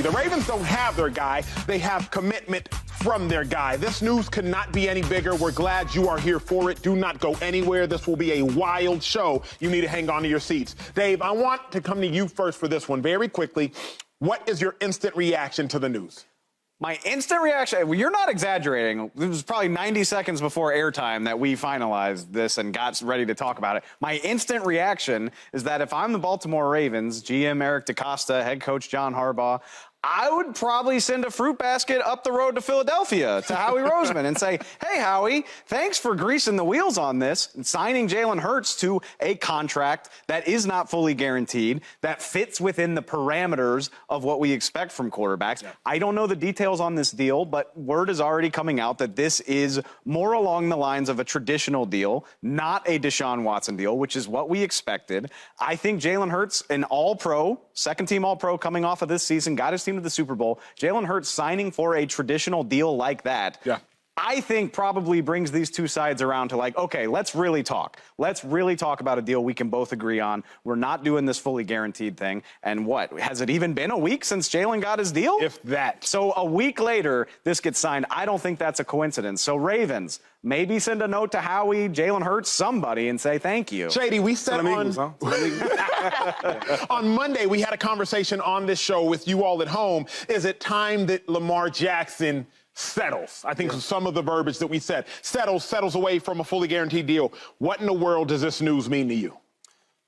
The Ravens don't have their guy. They have commitment from their guy. This news could not be any bigger. We're glad you are here for it. Do not go anywhere. This will be a wild show. You need to hang on to your seats. Dave, I want to come to you first for this one very quickly. What is your instant reaction to the news? My instant reaction, well, you're not exaggerating. It was probably 90 seconds before airtime that we finalized this and got ready to talk about it. My instant reaction is that if I'm the Baltimore Ravens, GM Eric DeCosta, head coach John Harbaugh, I would probably send a fruit basket up the road to Philadelphia to Howie Roseman and say, hey, Howie, thanks for greasing the wheels on this and signing Jalen Hurts to a contract that is not fully guaranteed, that fits within the parameters of what we expect from quarterbacks. Yeah. I don't know the details on this deal, but word is already coming out that this is more along the lines of a traditional deal, not a Deshaun Watson deal, which is what we expected. I think Jalen Hurts, an all-pro, second-team all-pro coming off of this season, got his team to the Super Bowl. Jalen Hurts signing for a traditional deal like that, I think probably brings these two sides around to like, okay, let's really talk. Let's really talk about a deal we can both agree on. We're not doing this fully guaranteed thing. And what, has it even been a week since Jalen got his deal? If that. So a week later, this gets signed. I don't think that's a coincidence. So Ravens, maybe send a note to Howie, Jalen Hurts, somebody, and say thank you. Shady, we said on Monday, we had a conversation on this show with you all at home. Is it time that Lamar Jackson settles? I think some of the verbiage that we said. Settles away from a fully guaranteed deal. What in the world does this news mean to you?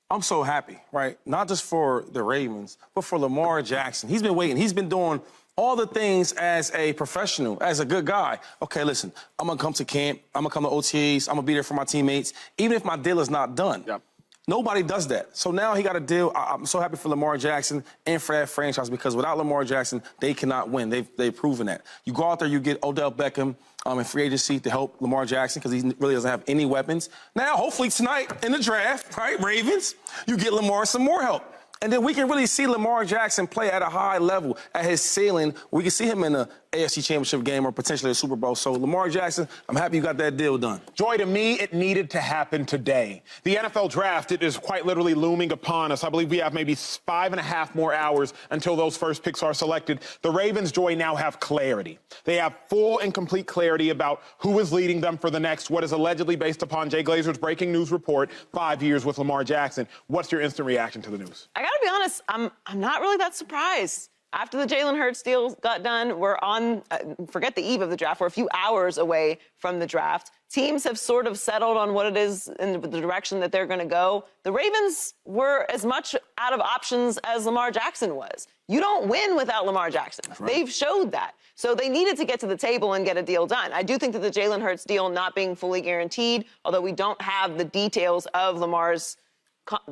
I'm so happy, right? Not just for the Ravens, but for Lamar Jackson. He's been waiting. He's been doing all the things as a professional, as a good guy. Okay, listen, I'm going to come to camp. I'm going to come to OTAs. I'm going to be there for my teammates, even if my deal is not done. Yep. Nobody does that. So now he got a deal. I'm so happy for Lamar Jackson and for that franchise because without Lamar Jackson, they cannot win. They've proven that. You go out there, you get Odell Beckham in free agency to help Lamar Jackson because he really doesn't have any weapons. Now, hopefully tonight in the draft, right, Ravens, you get Lamar some more help. And then we can really see Lamar Jackson play at a high level, at his ceiling. We can see him in the AFC Championship game or potentially a Super Bowl. So, Lamar Jackson, I'm happy you got that deal done. Joy, to me, it needed to happen today. The NFL draft, it is quite literally looming upon us. I believe we have maybe 5.5 more hours until those first picks are selected. The Ravens, Joy, now have clarity. They have full and complete clarity about who is leading them for the next, what is allegedly based upon Jay Glazer's breaking news report, 5 years with Lamar Jackson. What's your instant reaction to the news? I gotta be honest, I'm not really that surprised. After the Jalen Hurts deal got done, we're on, forget the eve of the draft, we're a few hours away from the draft. Teams have sort of settled on what it is in the direction that they're going to go. The Ravens were as much out of options as Lamar Jackson was. You don't win without Lamar Jackson. Right. They've showed that. So they needed to get to the table and get a deal done. I do think that the Jalen Hurts deal not being fully guaranteed, although we don't have the details of Lamar's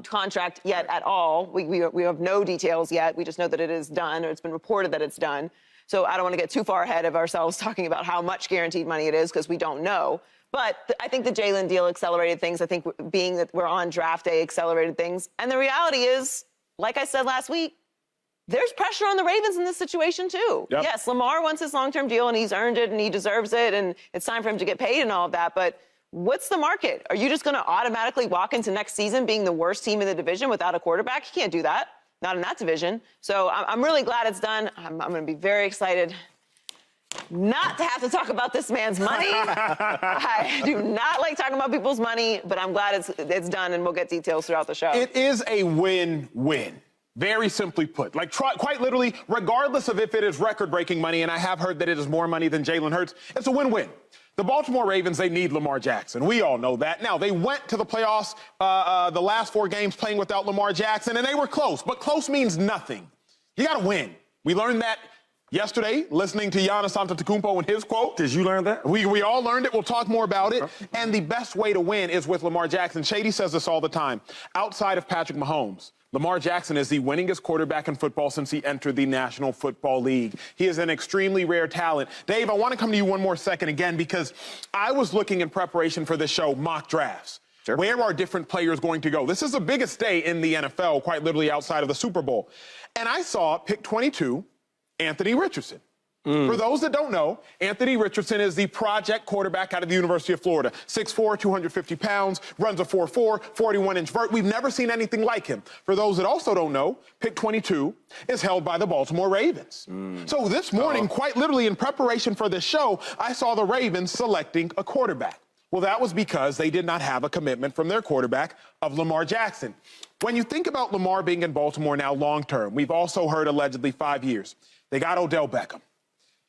contract yet at all. We have no details yet. We just know that it is done, or it's been reported that it's done. So I don't want to get too far ahead of ourselves talking about how much guaranteed money it is because we don't know. But I think the Jalen deal accelerated things. I think being that we're on draft day accelerated things. And the reality is, like I said last week, there's pressure on the Ravens in this situation, too. Yep. Yes, Lamar wants his long-term deal, and he's earned it, and he deserves it, and it's time for him to get paid and all of that. But what's the market? Are you just going to automatically walk into next season being the worst team in the division without a quarterback? You can't do that. Not in that division. So I'm really glad it's done. I'm going to be very excited not to have to talk about this man's money. I do not like talking about people's money, but I'm glad it's done, and we'll get details throughout the show. It is a win-win. Very simply put, like quite literally, regardless of if it is record-breaking money, and I have heard that it is more money than Jalen Hurts, it's a win-win. The Baltimore Ravens, they need Lamar Jackson. We all know that. Now, they went to the playoffs the last 4 games playing without Lamar Jackson, and they were close. But close means nothing. You got to win. We learned that yesterday, listening to Giannis Antetokounmpo and his quote. Did you learn that? We all learned it. We'll talk more about it. And the best way to win is with Lamar Jackson. Shady says this all the time. Outside of Patrick Mahomes, Lamar Jackson is the winningest quarterback in football since he entered the National Football League. He is an extremely rare talent. Dave, I want to come to you one more second again because I was looking in preparation for this show, mock drafts. Sure. Where are different players going to go? This is the biggest day in the NFL, quite literally outside of the Super Bowl. And I saw pick 22, Anthony Richardson. For those that don't know, Anthony Richardson is the project quarterback out of the University of Florida. 6'4", 250 pounds, runs a 4.4, 41-inch vert. We've never seen anything like him. For those that also don't know, pick 22 is held by the Baltimore Ravens. So this morning, quite literally in preparation for this show, I saw the Ravens selecting a quarterback. Well, that was because they did not have a commitment from their quarterback of Lamar Jackson. When you think about Lamar being in Baltimore now long-term, we've also heard allegedly 5 years. They got Odell Beckham.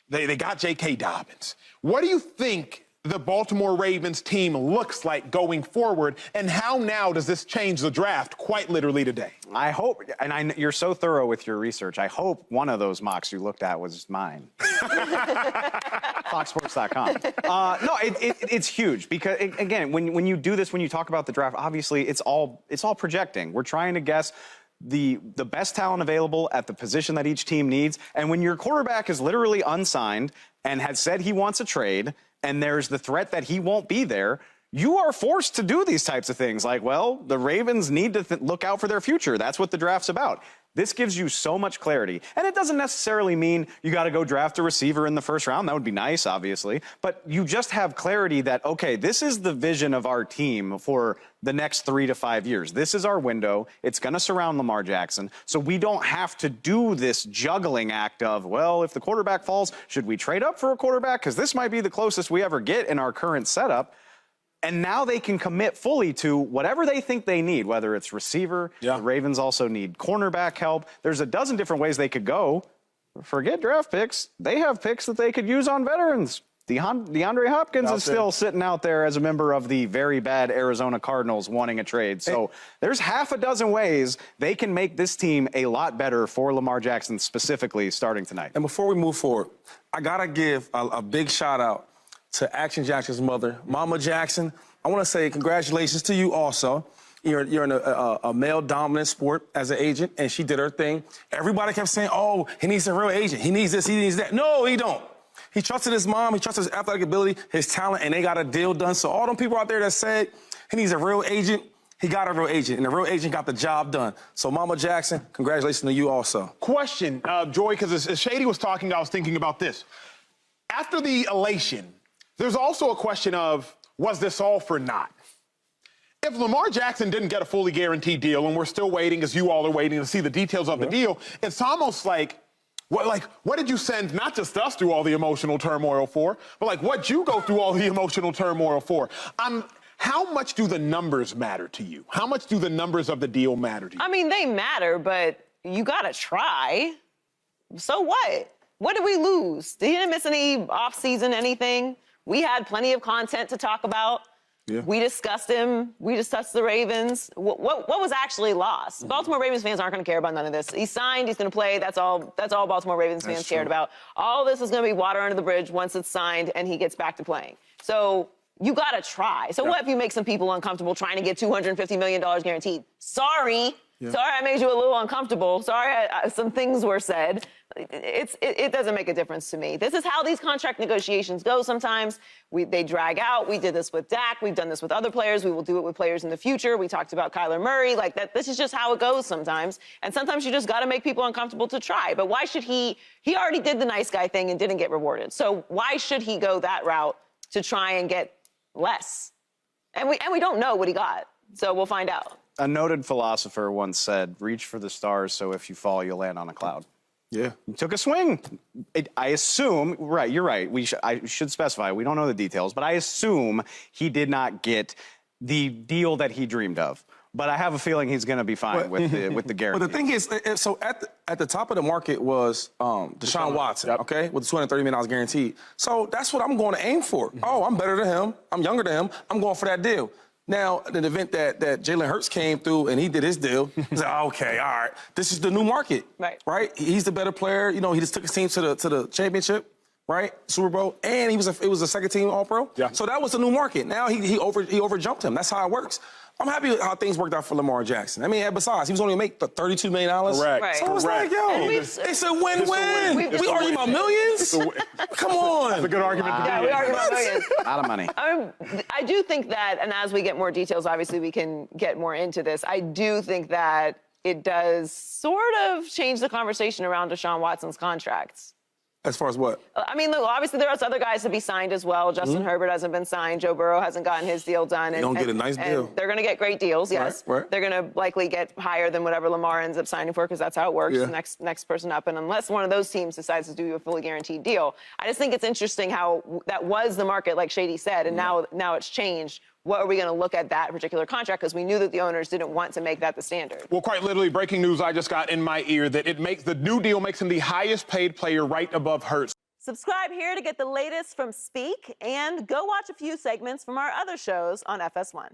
They got J.K. Dobbins. What do you think the Baltimore Ravens team looks like going forward, and how now does this change the draft quite literally today? I hope, and you're so thorough with your research, I hope one of those mocks you looked at was mine. FoxSports.com. No, it's huge because, again, when you do this, when you talk about the draft, obviously it's all projecting. We're trying to guess the best talent available at the position that each team needs. And when your quarterback is literally unsigned and has said he wants a trade, and there's the threat that he won't be there, you are forced to do these types of things. Like, well, the Ravens need to look out for their future. That's what the draft's about. This gives you so much clarity. And it doesn't necessarily mean you got to go draft a receiver in the first round. That would be nice, obviously. But you just have clarity that, okay, this is the vision of our team for the next 3 to 5 years. This is our window. It's going to surround Lamar Jackson. So we don't have to do this juggling act of, well, if the quarterback falls, should we trade up for a quarterback? Because this might be the closest we ever get in our current setup. And now they can commit fully to whatever they think they need, whether it's receiver. Yeah. The Ravens also need cornerback help. There's a dozen different ways they could go. Forget draft picks. They have picks that they could use on veterans. DeAndre Hopkins is still sitting out there as a member of the very bad Arizona Cardinals wanting a trade. So there's half a dozen ways they can make this team a lot better for Lamar Jackson specifically starting tonight. And before we move forward, I got to give a big shout out to Action Jackson's mother, Mama Jackson. I want to say congratulations to you also. You're in a male-dominant sport as an agent, and she did her thing. Everybody kept saying, oh, he needs a real agent. He needs this, he needs that. No, he don't. He trusted his mom, he trusted his athletic ability, his talent, and they got a deal done. So all them people out there that said he needs a real agent, he got a real agent, and the real agent got the job done. So Mama Jackson, congratulations to you also. Question, Joy, because as Shady was talking, I was thinking about this. After the elation, there's also a question of, was this all for naught? If Lamar Jackson didn't get a fully guaranteed deal, and we're still waiting, as you all are waiting to see the details of the deal, it's almost like, what did you send not just us through all the emotional turmoil for, but like what'd you go through all the emotional turmoil for? How much do the numbers matter to you? How much do the numbers of the deal matter to you? I mean, they matter, but you got to try. So what? What did we lose? He didn't miss any off-season anything. We had plenty of content to talk about. Yeah. We discussed him. We discussed the Ravens. What was actually lost? Baltimore Ravens fans aren't going to care about none of this. He's signed. He's going to play. That's all Baltimore Ravens fans cared about. All this is going to be water under the bridge once it's signed and he gets back to playing. So you got to try. So what if you make some people uncomfortable trying to get $250 million guaranteed? Sorry. Yeah. Sorry I made you a little uncomfortable. Sorry some things were said. It doesn't make a difference to me. This is how these contract negotiations go sometimes. They drag out. We did this with Dak. We've done this with other players. We will do it with players in the future. We talked about Kyler Murray. Like that. This is just how it goes sometimes. And sometimes you just got to make people uncomfortable to try. But why should he already did the nice guy thing and didn't get rewarded. So why should he go that route to try and get less? And we don't know what he got. So we'll find out. A noted philosopher once said, reach for the stars so if you fall, you'll land on a cloud. Yeah. He took a swing. I assume, right, you're right. I should specify, we don't know the details, but I assume he did not get the deal that he dreamed of. But I have a feeling he's going to be fine with the guarantee. But the thing is, so at the top of the market was Deshaun Watson, okay, with $230 million guaranteed. So that's what I'm going to aim for. Oh, I'm better than him. I'm younger than him. I'm going for that deal. Now, in the event that Jalen Hurts came through and he did his deal, he's like, okay, all right, this is the new market, right? He's the better player. You know, he just took his team to the championship, right? Super Bowl, and it was a second team All-Pro. Yeah. So that was the new market. Now he overjumped him. That's how it works. I'm happy with how things worked out for Lamar Jackson. I mean, besides, he was only going to make $32 million. Correct. Right. So I was like, yo, it's a win-win. We argue about millions? Come on. That's a good argument to be. Yeah, we argue about millions. A lot of money. I do think that, and as we get more details, obviously we can get more into this. I do think that it does sort of change the conversation around Deshaun Watson's contracts. As far as what? I mean, look, obviously there are other guys to be signed as well. Justin Herbert hasn't been signed. Joe Burrow hasn't gotten his deal done. They don't get a nice deal. They're going to get great deals, yes. Right. They're going to likely get higher than whatever Lamar ends up signing for because that's how it works. Yeah. Next person up. And unless one of those teams decides to do a fully guaranteed deal, I just think it's interesting how that was the market, like Shady said, and now it's changed. What are we going to look at that particular contract? Because we knew that the owners didn't want to make that the standard. Well, quite literally, breaking news I just got in my ear that the new deal makes him the highest paid player right above Hurts. Subscribe here to get the latest from Speak and go watch a few segments from our other shows on FS1.